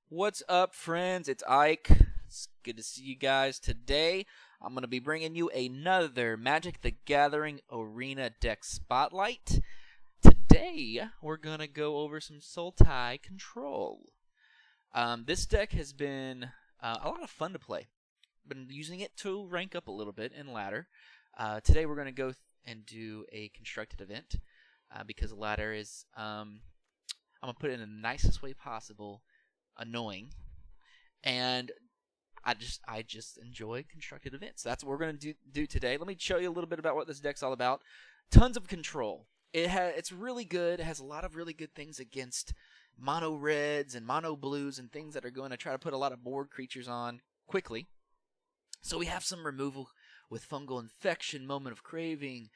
What's up, friends? It's Ike. It's good to see you guys. Today, I'm going to be bringing you another Magic the Gathering Arena deck spotlight. Today, we're going to go over some Sultai Control. This deck has been a lot of fun to play. Been using it to rank up a little bit in ladder. Today, we're going to go and do a constructed event because ladder is, I'm going to put it in the nicest way possible. Annoying, and I just enjoy constructed events. That's what we're going to do today. Let me show you a little bit about what this deck's all about. Tons of control. It's really good. It has a lot of really good things against mono reds and mono blues and things that are going to try to put a lot of board creatures on quickly. So we have some removal with Fungal Infection, Moment of Craving,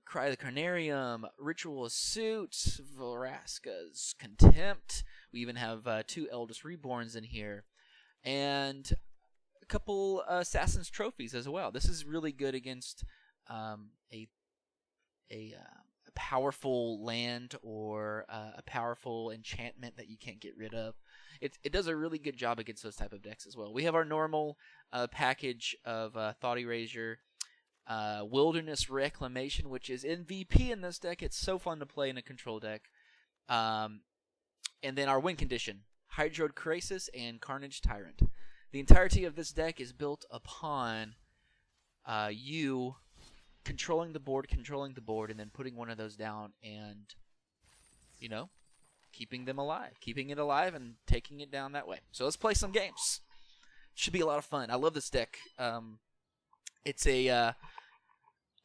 Cry of the Carnarium, Ritual of Suit, Vraska's Contempt. We even have 2 Eldest Reborns in here, and a couple Assassin's Trophies as well. This is really good against a powerful land or a powerful enchantment that you can't get rid of. It does a really good job against those type of decks as well. We have our normal package of Thought Erasure, Wilderness Reclamation, which is MVP in this deck. It's so fun to play in a control deck. And then our win condition, Hydroid Krasis and Carnage Tyrant. The entirety of this deck is built upon you controlling the board, and then putting one of those down and, you know, keeping them alive. Keeping it alive and taking it down that way. So let's play some games. Should be a lot of fun. I love this deck. It's a,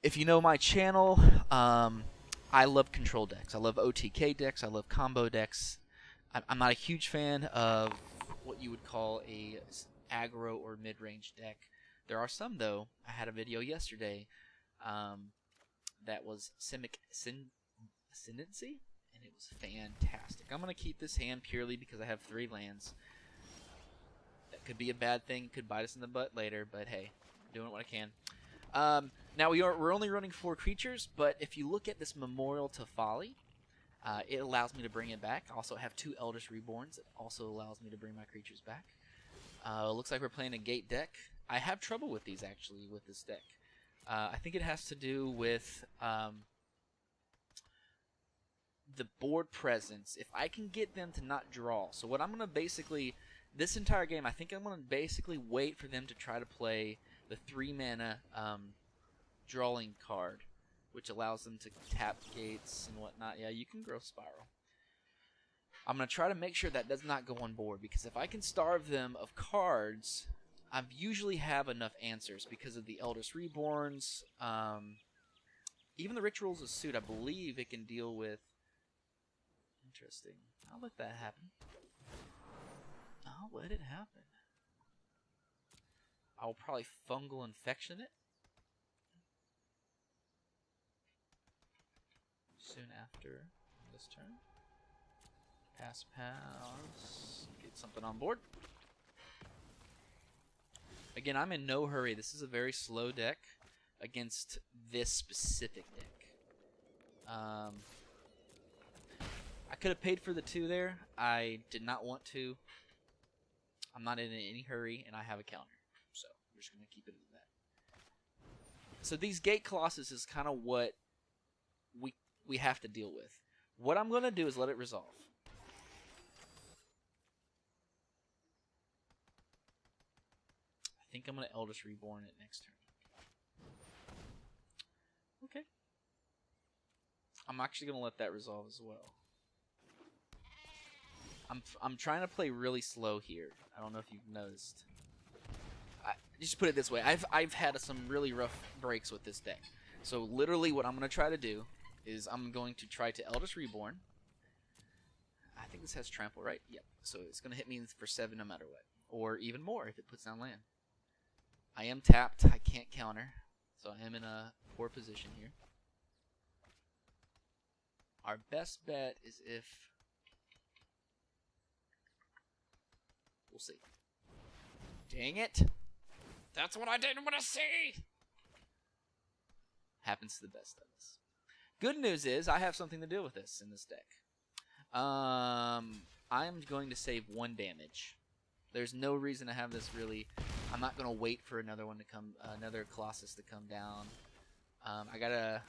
if you know my channel, I love control decks. I love OTK decks. I love combo decks. I'm not a huge fan of what you would call a aggro or mid-range deck. There are some, though. I had a video yesterday that was Simic Ascendancy, and it was fantastic. I'm going to keep this hand purely because I have 3 lands. That could be a bad thing. Could bite us in the butt later, but hey, I'm doing what I can. Now we're only running 4 creatures, but if you look at this Memorial to Folly, it allows me to bring it back. I also have 2 Eldest Reborns. It also allows me to bring my creatures back. Looks like we're playing a gate deck. I have trouble with these, actually, with this deck. I think it has to do with the board presence. If I can get them to not draw. So what I'm going to basically, this entire game, I think I'm going to basically wait for them to try to play the 3-mana drawing card, which allows them to tap gates and whatnot. Yeah, you can grow Spiral. I'm going to try to make sure that does not go on board, because if I can starve them of cards, I usually have enough answers because of the Eldest Reborns. Even the Rituals of Suit, I believe it can deal with. Interesting. I'll let that happen. I'll let it happen. I'll probably Fungal Infection it soon after this turn. Pass. Get something on board. Again, I'm in no hurry. This is a very slow deck against this specific deck. I could have paid for the 2 there. I did not want to. I'm not in any hurry, and I have a counter. So we're just going to keep it at that. So these Gate Colossus is kind of what we have to deal with. What I'm going to do is let it resolve. I think I'm going to Eldest Reborn it next turn. Okay. I'm actually going to let that resolve as well. I'm trying to play really slow here. I don't know if you've noticed. Just put it this way. I've had some really rough breaks with this deck. So literally what I'm going to try to do is I'm going to try to Eldest Reborn. I think this has Trample, right? Yep. So it's going to hit me for 7 no matter what. Or even more if it puts down land. I am tapped. I can't counter. So I am in a poor position here. Our best bet is if... We'll see. Dang it! That's what I didn't want to see! Happens to the best of us. Good news is I have something to deal with this in this deck. I'm going to save 1 damage. There's no reason to have this really. I'm not going to wait for another one to come, another Colossus to come down. I gotta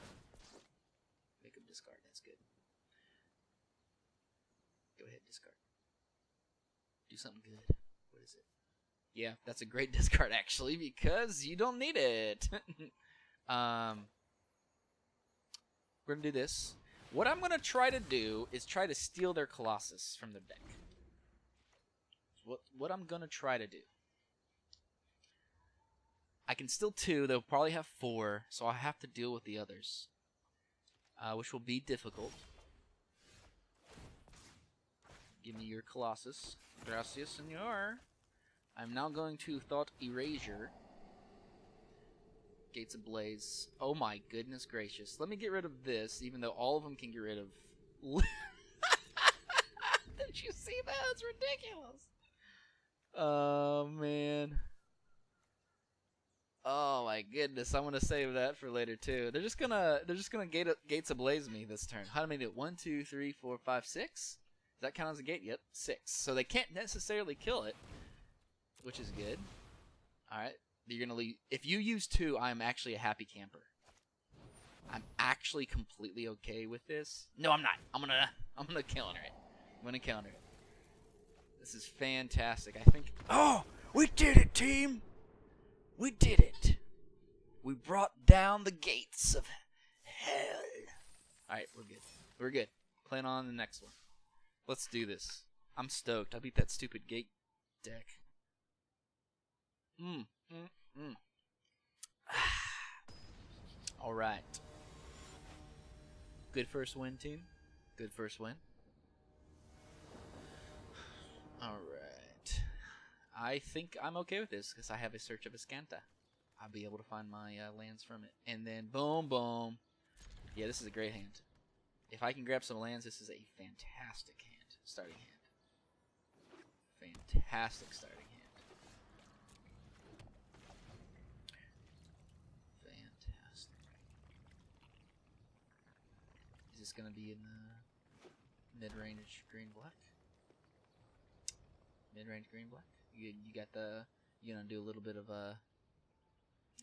make him discard. That's good. Go ahead, discard. Do something good. What is it? Yeah, that's a great discard actually because you don't need it. We're gonna do this. What I'm gonna try to do is try to steal their Colossus from their deck. What I'm gonna try to do. I can steal 2. They'll probably have 4, so I'll have to deal with the others, which will be difficult. Give me your Colossus. Gracias, senor. I'm now going to Thought Erasure. Gates Ablaze. Oh my goodness gracious. Let me get rid of this, even though all of them can get rid of... Did you see that? That's ridiculous. Oh, man. Oh my goodness. I'm gonna save that for later too. They're just gonna Gates Ablaze me this turn. How many do it? 1, 2, 3, 4, 5, 6? Does that count as a gate? Yep, 6. So they can't necessarily kill it, which is good. Alright. You're gonna leave. If you use 2, I'm actually a happy camper. I'm actually completely okay with this. No, I'm not. I'm gonna counter it. I'm gonna counter it. This is fantastic. I think. Oh, we did it, team. We did it. We brought down the gates of hell. All right, we're good. We're good. Plan on the next one. Let's do this. I'm stoked. I beat that stupid gate deck. All right. Good first win, team. Good first win. All right. I think I'm okay with this because I have a Search of Ascanta. I'll be able to find my lands from it. And then boom, boom. Yeah, this is a great hand. If I can grab some lands, this is a fantastic hand. Starting hand. Fantastic starting hand. Fantastic. Is this going to be in the mid-range green-black? Mid-range green-black? You got the... You gonna do a little bit of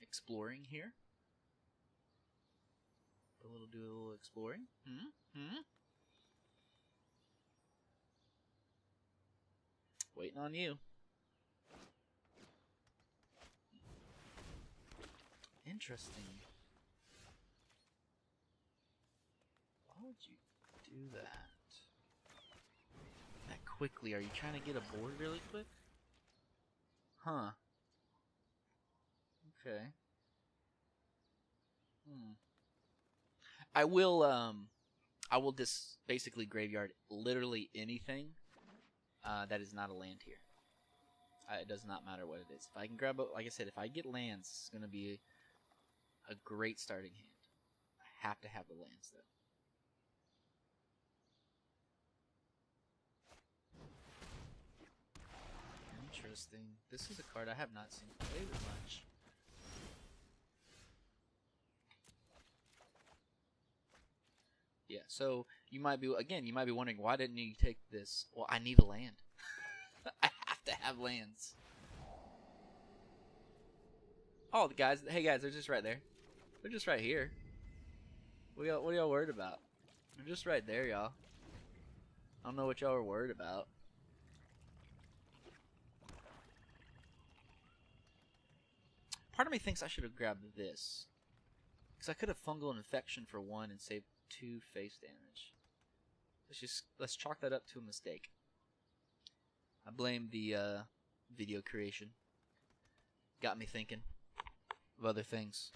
exploring here? Do a little exploring? Waiting on you. Interesting. Why would you do that? That quickly? Are you trying to get a board really quick? Huh. Okay. I will just basically graveyard literally anything that is not a land here. It does not matter what it is. If I can grab, like I said, if I get lands, it's going to be a great starting hand. I have to have the lands, though. Interesting. This is a card I have not seen played much. Yeah, so you might be wondering, why didn't you take this? Well, I need a land. I have to have lands. Oh, the guys, hey guys, they're just right there. They're just right here. What are y'all worried about? They're just right there, y'all. I don't know what y'all are worried about. Part of me thinks I should have grabbed this. Because I could have fungal infection for 1 and saved 2 face damage. Let's chalk that up to a mistake. I blame the video creation. Got me thinking of other things.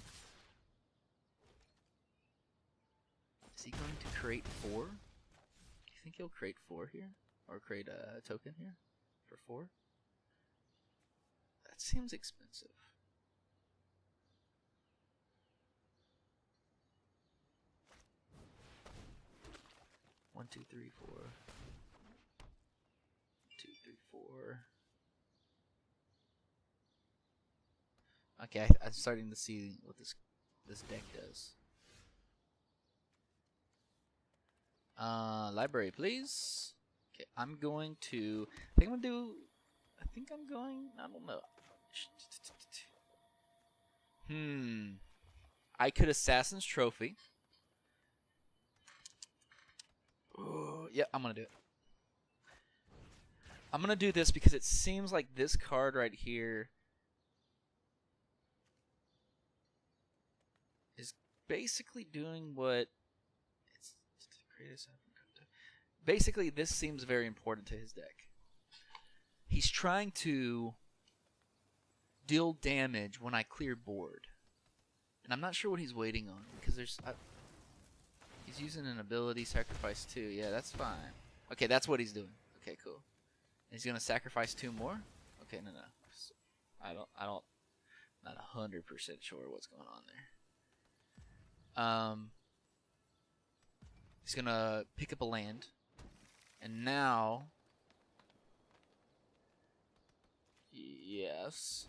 Is he going to create 4? Do you think he'll create 4 here? Or create a token here for 4? That seems expensive. One, two, three, 4. 2, 3, 4. Okay, I'm starting to see what this deck does. Library, please. Okay, I'm going to. I think I'm gonna do. I don't know. I could Assassin's Trophy. Ooh, yeah, I'm gonna do it. I'm gonna do this because it seems like this card right here is basically doing what it's basically this seems very important to his deck. He's trying to deal damage when I clear board, and I'm not sure what he's waiting on because he's using an ability sacrifice 2. Yeah, that's fine. Okay, that's what he's doing. Okay, cool. And he's gonna sacrifice 2 more. Okay, no. I don't. Not 100% sure what's going on there. He's gonna pick up a land, and now, yes.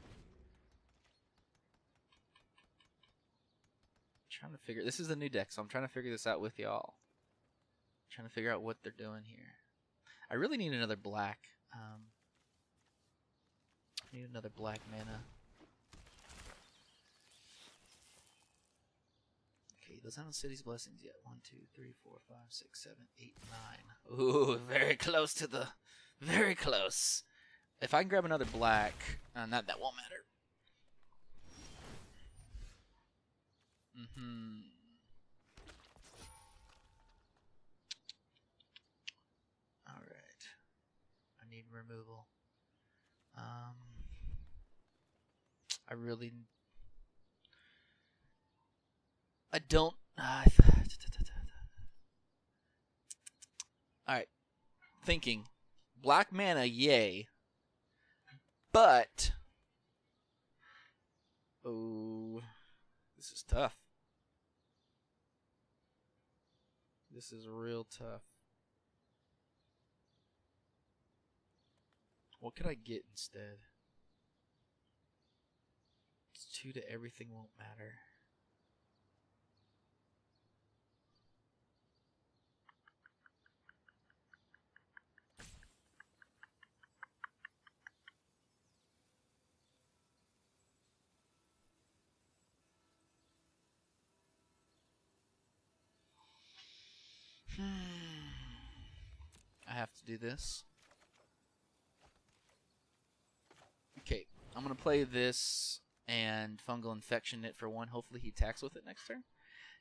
I'm trying to figure. This is a new deck, so I'm trying to figure this out with y'all. Trying to figure out what they're doing here. I really need another black. I need another black mana. Okay, he doesn't have City's Blessings yet. 1, 2, 3, 4, 5, 6, 7, 8, 9. Ooh, very close to the... Very close. If I can grab another black, that won't matter. Alright. I need removal. I don't... Alright. Thinking. Black mana, yay. But... Oh... This is tough. This is real tough. What could I get instead? It's 2 to everything won't matter. I have to do this. Okay, I'm going to play this and Fungal Infection it for 1. Hopefully he attacks with it next turn.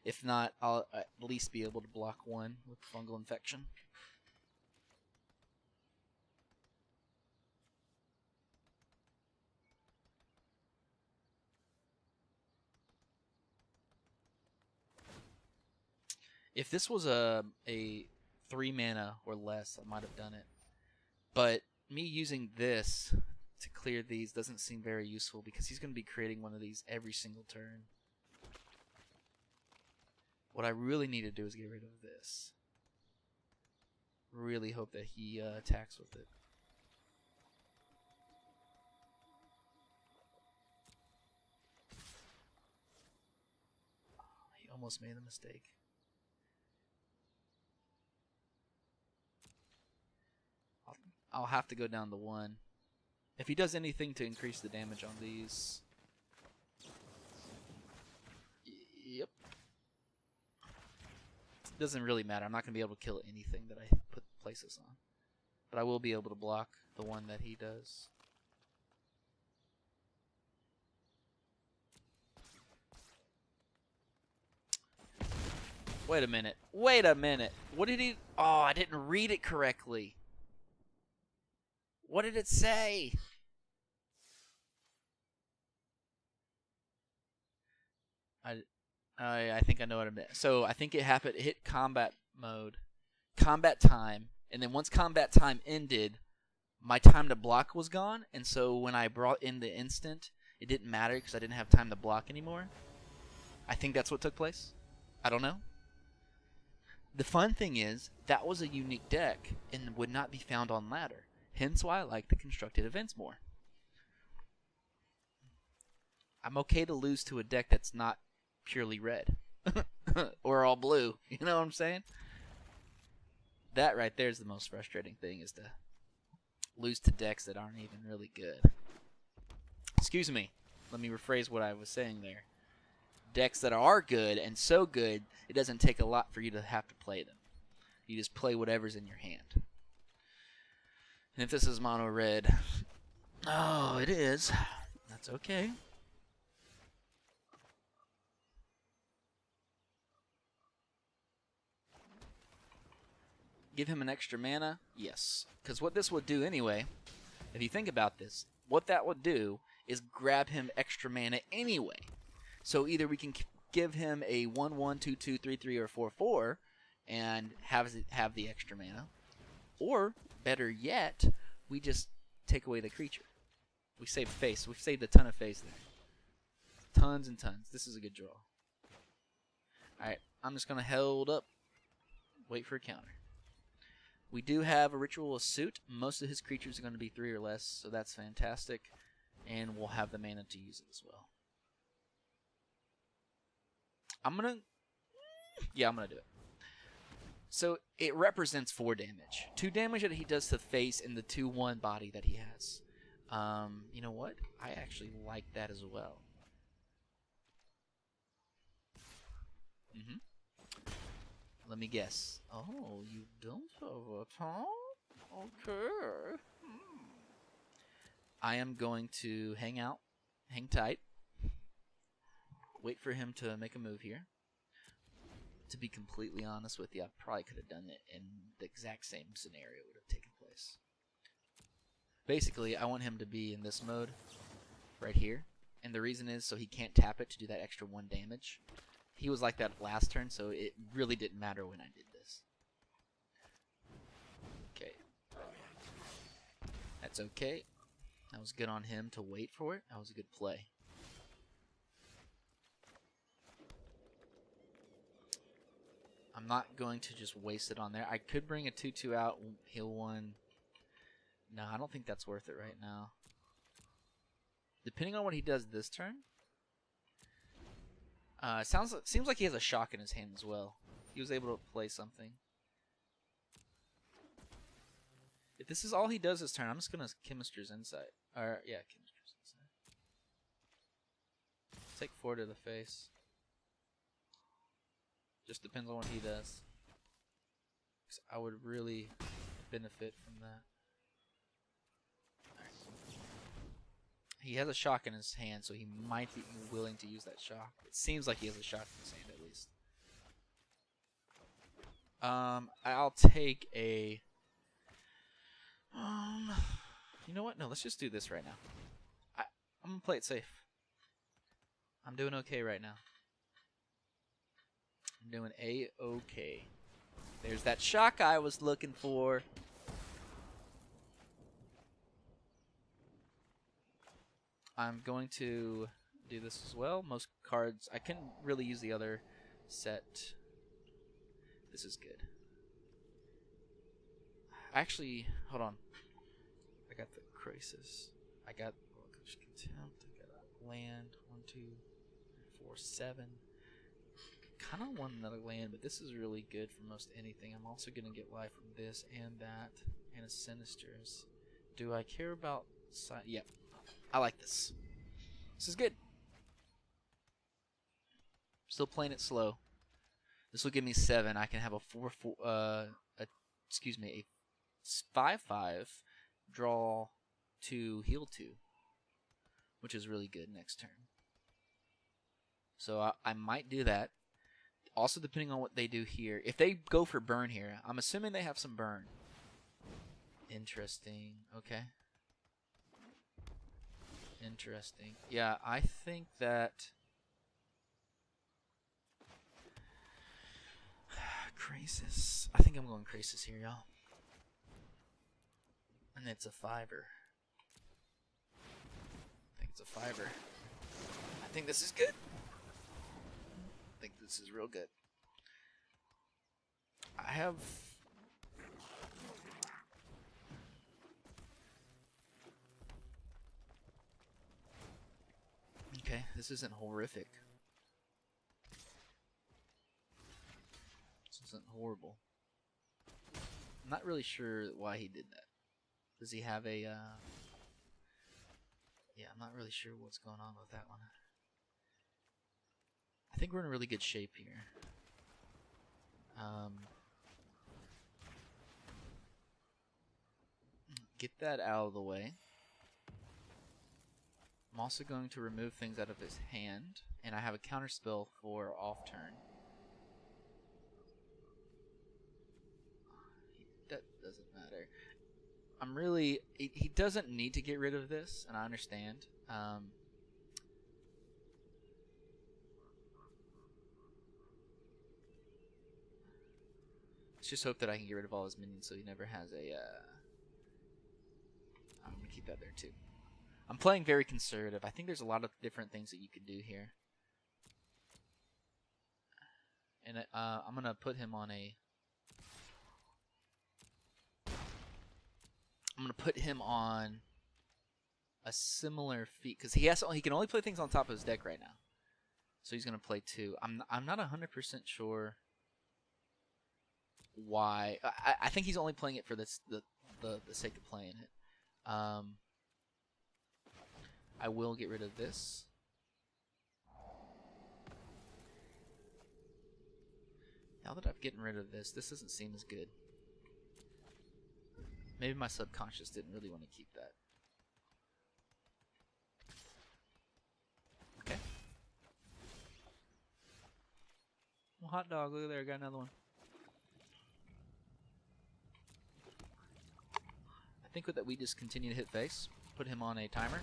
If not, I'll at least be able to block 1 with Fungal Infection. If this was a 3 mana or less, I might have done it. But me using this to clear these doesn't seem very useful because he's going to be creating one of these every single turn. What I really need to do is get rid of this. Really hope that he attacks with it. He almost made a mistake. I'll have to go down to 1. If he does anything to increase the damage on these... Yep. Doesn't really matter. I'm not going to be able to kill anything that I put places on. But I will be able to block the one that he does. Wait a minute. Wait a minute. What did he... Oh, I didn't read it correctly. What did it say? I think I know what it meant. So I think it happened. It hit combat mode, combat time, and then once combat time ended, my time to block was gone. And so when I brought in the instant, it didn't matter because I didn't have time to block anymore. I think that's what took place. I don't know. The fun thing is that was a unique deck and would not be found on ladder. Hence why I like the constructed events more. I'm okay to lose to a deck that's not purely red. Or all blue. You know what I'm saying? That right there is the most frustrating thing, is to lose to decks that aren't even really good. Excuse me. Let me rephrase what I was saying there. Decks that are good, and so good, it doesn't take a lot for you to have to play them. You just play whatever's in your hand. And if this is mono red, oh, it is. That's okay. Give him an extra mana? Yes. Because what this would do anyway, if you think about this, what that would do is grab him extra mana anyway. So either we can give him a 1/1, 2/2, 3/3, or 4/4 and have the extra mana. Or, better yet, we just take away the creature. We save face. We've saved a ton of face there. Tons and tons. This is a good draw. Alright, I'm just going to hold up. Wait for a counter. We do have a Ritual of Suit. Most of his creatures are going to be 3 or less, so that's fantastic. And we'll have the mana to use it as well. I'm going to do it. So it represents 4 damage. 2 damage that he does to face and the 2/1 body that he has. You know what? I actually like that as well. Let me guess. Oh, you don't have it, huh? Okay. I am going to hang out, hang tight, wait for him to make a move here. To be completely honest with you, I probably could have done it and the exact same scenario would have taken place. Basically, I want him to be in this mode right here. And the reason is so he can't tap it to do that extra 1 damage. He was like that last turn, so it really didn't matter when I did this. Okay. That's okay. That was good on him to wait for it. That was a good play. I'm not going to just waste it on there. I could bring a 2/2 out, heal 1. No, I don't think that's worth it right now. Depending on what he does this turn. Seems like he has a shock in his hand as well. He was able to play something. If this is all he does this turn, I'm just gonna Chemister's Insight. Or yeah, Chemister's Insight. Take 4 to the face. Just depends on what he does. 'Cause I would really benefit from that. He has a shock in his hand, so he might be willing to use that shock. It seems like he has a shock in his hand, at least. I'll take a... you know what? No, let's just do this right now. I'm going to play it safe. I'm doing okay right now. I'm doing A-okay. There's that shock I was looking for. I'm going to do this as well. Most cards, I can really use the other set. This is good. Actually, hold on. I got the Krasis. I got Contempt. I got land. 1, 2, 3, 4, 7. Kind of want another land, but this is really good for most anything. I'm also going to get life from this and that, and a Sinisters. Do I care about... Yep. I like this. This is good. Still playing it slow. This will give me 7. I can have a 4/4. Excuse me, a 5/5. Draw 2, heal 2, which is really good next turn. So I might do that. Also, depending on what they do here. If they go for burn here, I'm assuming they have some burn. Interesting. Okay. Interesting. Yeah, I think that... Krasis. I think I'm going Krasis here, y'all. And it's a 5-er. I think it's a 5-er. I think this is good. I think this is real good. I have... Okay, this isn't horrific. This isn't horrible. I'm not really sure why he did that. Does he have a... Yeah, I'm not really sure what's going on with that one. I think we're in really good shape here. Get that out of the way. I'm also going to remove things out of his hand, and I have a counter spell for off turn. That doesn't matter. I'm really... He doesn't need to get rid of this, and I understand. Let's just hope that I can get rid of all his minions so he never has a... I'm going to keep that there too. I'm playing very conservative. I think there's a lot of different things that you could do here. And I'm going to put him on a... I'm going to put him on a similar feat. Because he can only play things on top of his deck right now. So he's going to play 2. I'm not 100% sure why. I think he's only playing it for the sake of playing it. I will get rid of this. Now that I've gotten rid of this, this doesn't seem as good. Maybe my subconscious didn't really want to keep that. Okay. Well, hot dog, look at there, I got another one. I think that we just continue to hit face, put him on a timer.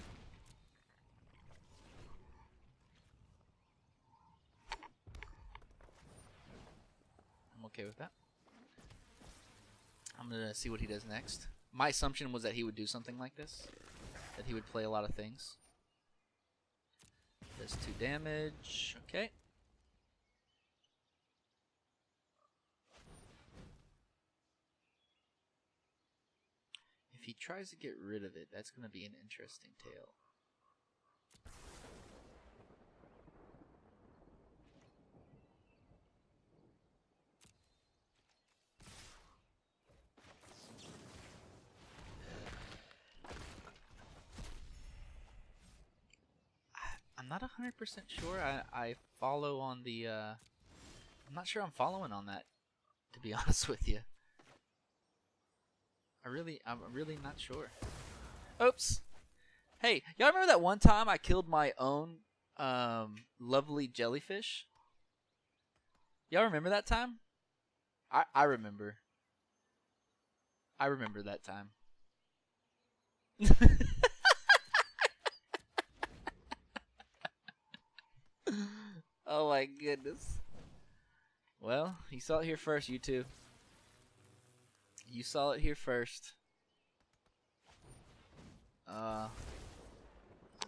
I'm okay with that. I'm going to see what he does next. My assumption was that he would do something like this. That he would play a lot of things. Does 2 damage. Okay. If he tries to get rid of it, that's going to be an interesting tale. I'm not 100% sure. I follow on the... I'm not sure I'm following on that, to be honest with you. I'm really not sure. Oops. Hey, y'all remember that one time I killed my own lovely jellyfish? Y'all remember that time? I remember. I remember that time. Oh my goodness. Well, you saw it here first, you two. You saw it here first.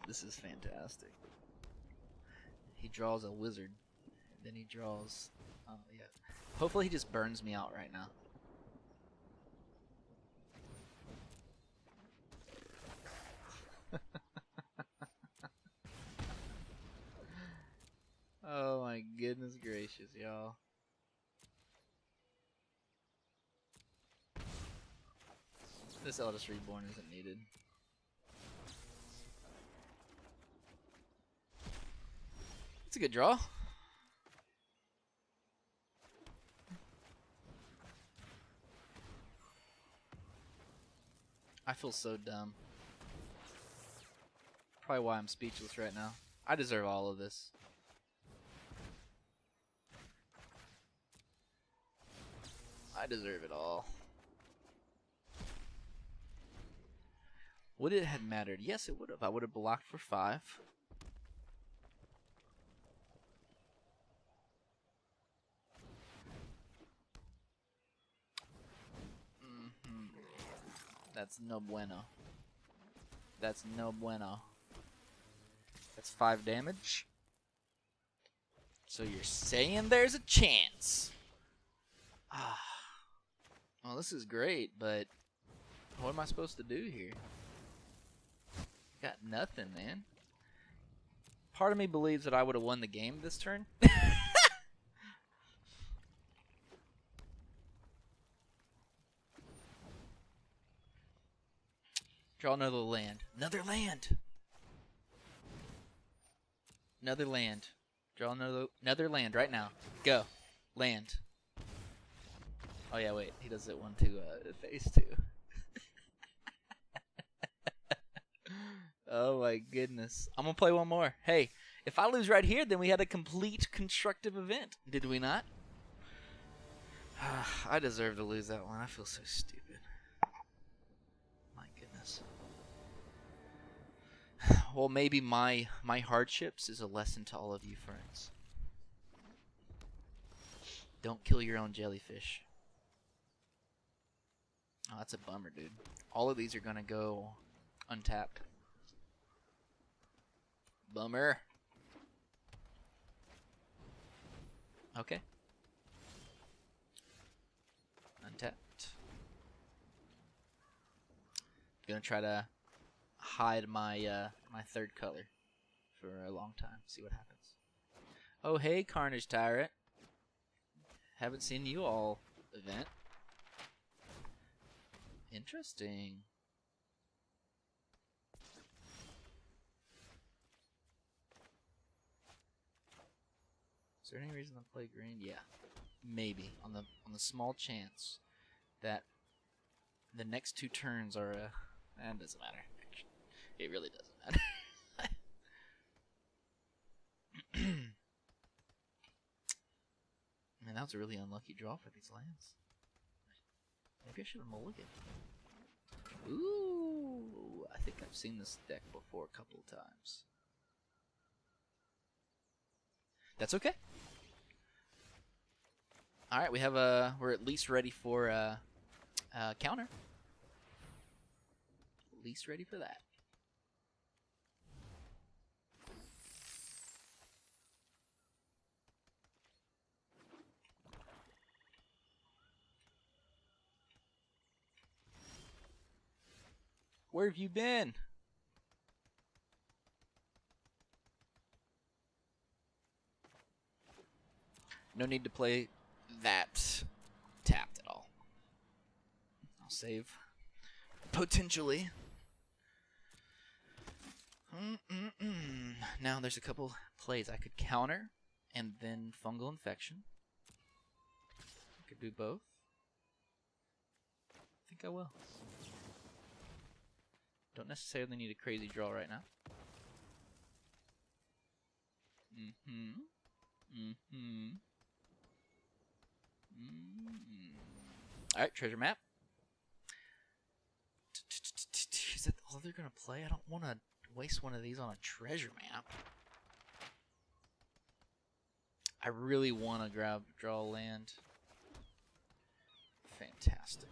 This is fantastic. He draws a wizard. Then he draws... Oh, yeah. Hopefully he just burns me out right now. Oh my goodness gracious, y'all. This Eldest Reborn isn't needed. It's a good draw. I feel so dumb. Probably why I'm speechless right now. I deserve all of this. I deserve it all. Would it have mattered? Yes, it would have. I would have blocked for 5. That's no bueno. That's no bueno. That's 5 damage. So you're saying there's a chance. Ah. Well, this is great, but what am I supposed to do here? Got nothing, man. Part of me believes that I would have won the game this turn. Draw another land. Another land! Another land. Draw another land right now. Go. Land. Oh yeah, wait. He does it one to face too. Oh my goodness. I'm gonna play one more. Hey, if I lose right here, then we had a complete constructive event. Did we not? I deserve to lose that one. I feel so stupid. My goodness. Well, maybe my hardships is a lesson to all of you friends. Don't kill your own jellyfish. Oh, that's a bummer, dude. All of these are gonna go untapped. Bummer. Okay. Untapped. Gonna try to hide my my third color for a long time. See what happens. Oh hey, Carnage Tyrant. Haven't seen you all event. Interesting. Is there any reason to play green? Yeah, maybe on the small chance that the next 2 turns are it doesn't matter. It really doesn't matter. Man, that was a really unlucky draw for these lands. Maybe I should have mulliganed. Ooh, I think I've seen this deck before a couple of times. That's okay. All right, we have we're at least ready for counter. At least ready for that. Where have you been? No need to play that tapped at all. I'll save. Potentially. Now there's a couple plays I could counter and then fungal infection. I could do both. I think I will. Don't necessarily need a crazy draw right now. Alright, treasure map. Is that all they're gonna play? I don't want to waste one of these on a treasure map. I really want to draw a land. Fantastic.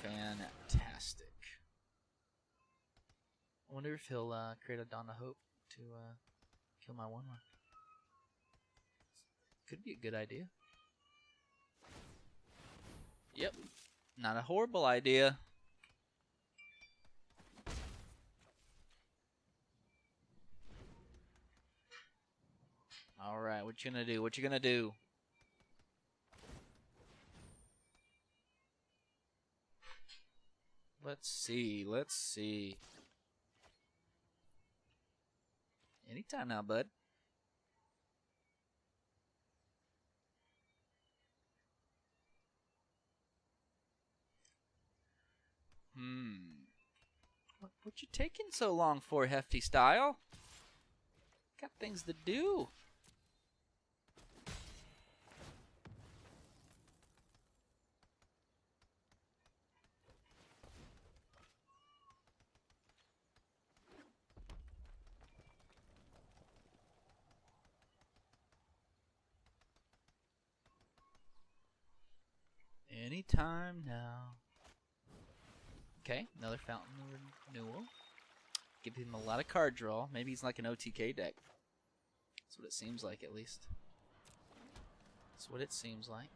Fantastic. I wonder if he'll create a Dawn of Hope to kill my 1/1. Could be a good idea. Yep. Not a horrible idea. Alright, what you gonna do? What you gonna do? Let's see. Let's see. Anytime now, bud. What you taking so long for, Hefty Style? Got things to do. Anytime now. Okay, another Fountain Renewal. Give him a lot of card draw. Maybe he's like an OTK deck. That's what it seems like, at least. That's what it seems like.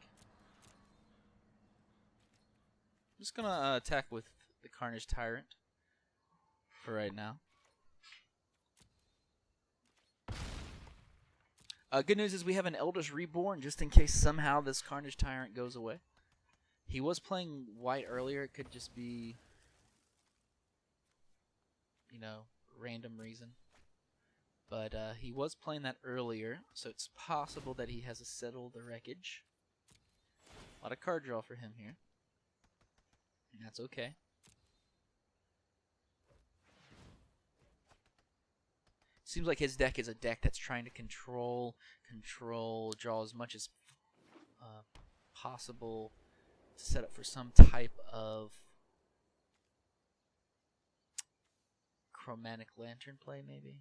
I'm just gonna attack with the Carnage Tyrant for right now. Good news is we have an Eldritch Reborn just in case somehow this Carnage Tyrant goes away. He was playing white earlier. It could just be, you know, random reason. But he was playing that earlier, so it's possible that he has a Settle the Wreckage. A lot of card draw for him here. And that's okay. Seems like his deck is a deck that's trying to control, draw as much as possible to set up for some type of Chromatic Lantern play, maybe.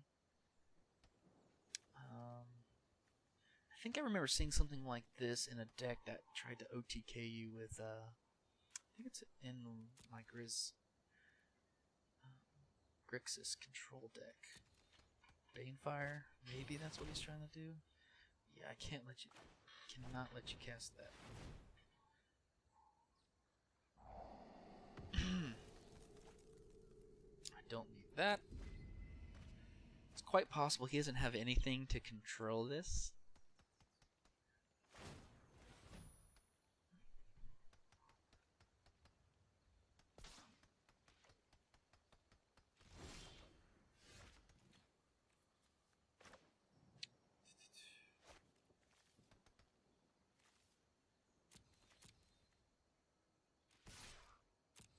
I think I remember seeing something like this in a deck that tried to OTK you with, I think it's in my Grixis control deck. Banefire, maybe that's what he's trying to do. Yeah, I cannot let you cast that. I don't need that. It's quite possible he doesn't have anything to control this.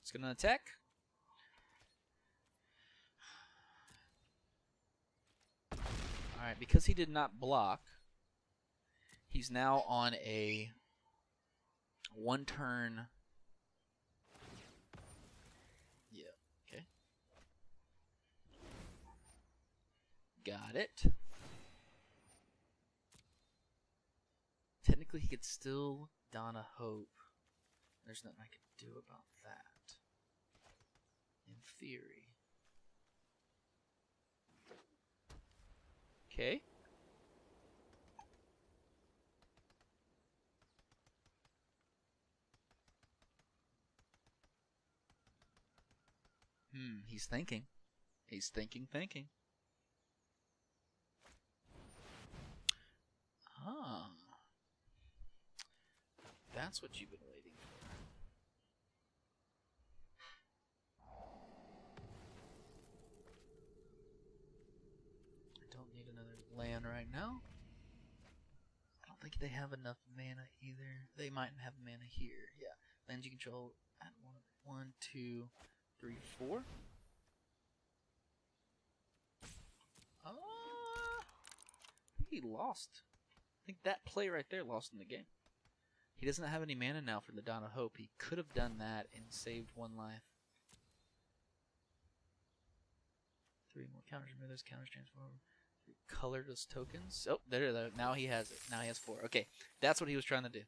It's gonna attack. Alright, because he did not block, he's now on a 1-turn. Yeah, okay. Got it. Technically, he could still don a Hope. There's nothing I could do about that. In theory. Okay. He's thinking. He's thinking. Ah. That's what you've been waiting for. I don't need another land right now. I don't think they have enough mana either. They might have mana here. Yeah. Lands you control at 1, 2, 3, 4. I think he lost. I think that play right there lost in the game. He doesn't have any mana now for the Dawn of Hope. He could have done that and saved 1 life. 3 more counters, remove those counters, transform. 3 colorless tokens. Oh, there. Now he has it. Now he has 4. Okay, that's what he was trying to do.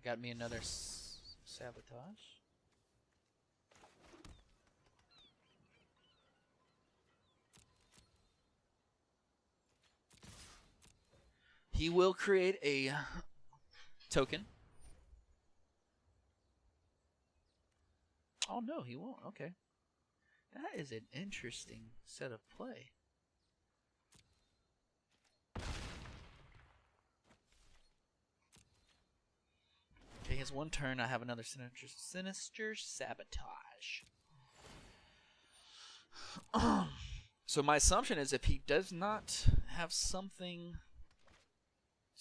Got me another sabotage. He will create a token. Oh no, he won't. Okay. That is an interesting set of play. Okay, he has 1 turn. I have another sinister sabotage. So my assumption is if he does not have something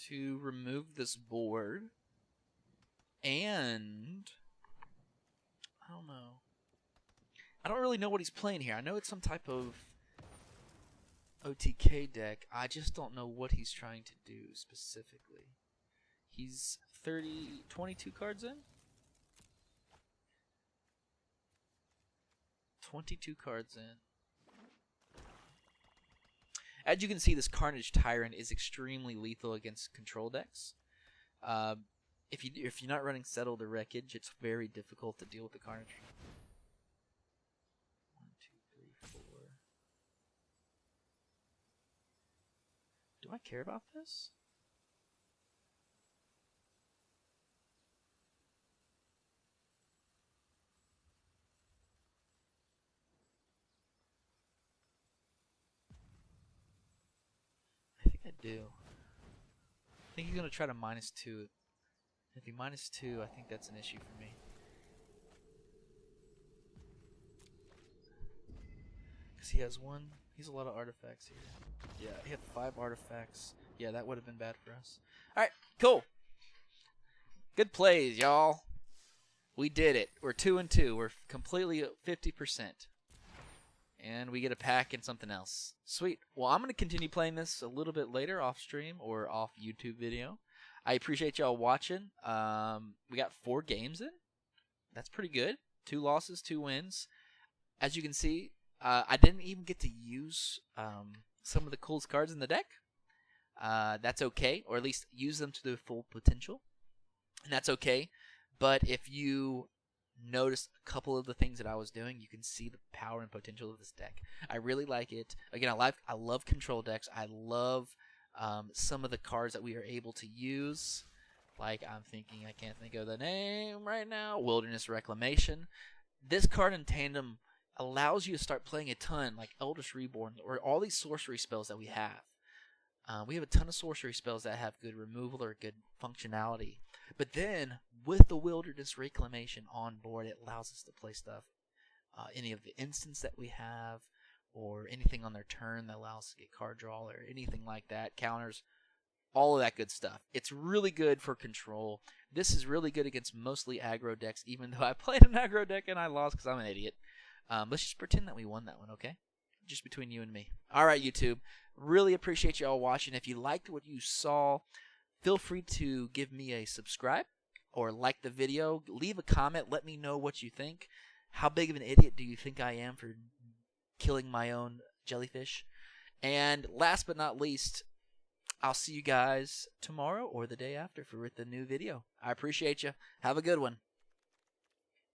to remove this board, and I don't know. I don't really know what he's playing here. I know it's some type of OTK deck. I just don't know what he's trying to do specifically. He's 22 cards in? 22 cards in. As you can see, this Carnage Tyrant is extremely lethal against control decks. If you're not running Settle the Wreckage, it's very difficult to deal with the Carnage. 1, 2, 3, 4. Do I care about this? I do. I think he's going to try to -2. If he -2, I think that's an issue for me. Because he has one. He's a lot of artifacts here. Yeah, he had 5 artifacts. Yeah, that would have been bad for us. Alright, cool. Good plays, y'all. We did it. We're 2-2. We're completely 50%. And we get a pack and something else. Sweet. Well, I'm going to continue playing this a little bit later off stream or off YouTube video. I appreciate y'all watching. We got 4 games in. That's pretty good. 2 losses, 2 wins. As you can see, I didn't even get to use some of the coolest cards in the deck. That's okay, or at least use them to their full potential. And that's okay. But if you notice a couple of the things that I was doing, you can see the power and potential of this deck. I really like it. Again, I love control decks. I love some of the cards that we are able to use. Like, I'm thinking, I can't think of the name right now. Wilderness Reclamation. This card in tandem allows you to start playing a ton, like Eldritch Reborn, or all these sorcery spells that we have. We have a ton of sorcery spells that have good removal or good functionality. But then, with the Wilderness Reclamation on board, it allows us to play stuff, any of the instants that we have, or anything on their turn that allows us to get card draw, or anything like that, counters, all of that good stuff. It's really good for control. This is really good against mostly aggro decks, even though I played an aggro deck and I lost because I'm an idiot. Let's just pretend that we won that one, okay? Just between you and me. Alright, YouTube. Really appreciate you all watching. If you liked what you saw, feel free to give me a subscribe or like the video. Leave a comment. Let me know what you think. How big of an idiot do you think I am for killing my own jellyfish? And last but not least, I'll see you guys tomorrow or the day after for the new video. I appreciate you. Have a good one.